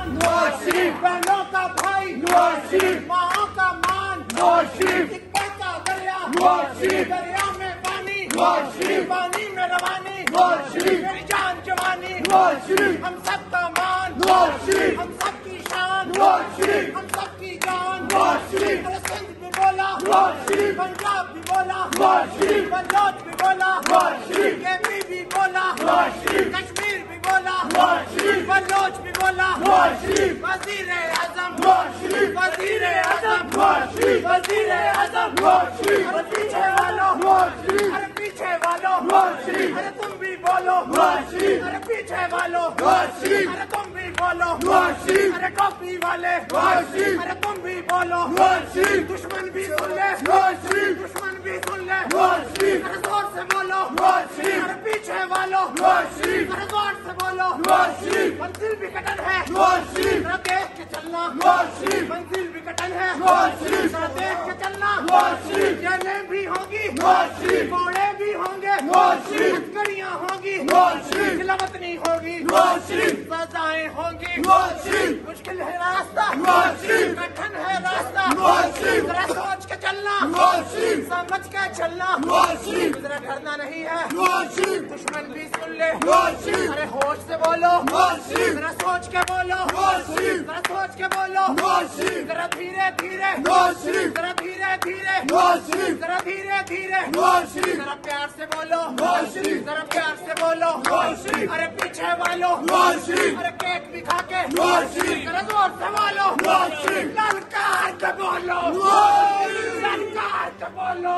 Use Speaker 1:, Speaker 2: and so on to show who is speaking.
Speaker 1: जान, बहनों का भाई, माँ का मान, सिक्के का दरिया, दरिया में पानी, पानी में रवानी, मेरी जान जवानी, हम सबका मान, हम सबकी शान, हम सबकी जान। अरे सिंध भी बोला, पंजाब भी बोला, बलोच भी बोला, केपी भी बोला, कश्मीर भी बोला, बलोच भी बोला, वजीर आजम, वजीर आजम, वजीर आजम। अरे पीछे वालों, अरे पीछे वालों, अरे तुम भी बोलो, अरे पीछे वालों, अरे तुम भी बोलो, अरे टोपी वाले, अरे तुम भी बोलो, दुश्मन भी सुन ले, दुश्मन भी सुन ले, अरे जोर से बोलो, अरे पीछे वालों, अरे जोर से बोलो, मंजिल भी कटन है, जरा देख के चलना, मंजिल भी कटन है, जरा देख के चलना, जेलें भी होंगी, घोड़े भी होंगे, हथकड़ियाँ होंगी, खिलावतनी होगी, सजाएं होंगी, मुश्किल है रास्ता, कठिन है रास्ता, जरा सोच के चलना, समझ के चलना, जरा डरना नहीं है, दुश्मन भी सुन ले, अरे होश से बोलो, जरा सोच के बोलो, जरा सोच के बोलो, जरा धीरे धीरे, जरा धीरे धीरे, जरा धीरे धीरे, जरा प्यार से बोलो, जरा प्यार से बोलो, अरे पीछे वालों, अरे केक भी खा के, जरा जोर से बोलो, ललकार के बोलो, ललकार के बोलो।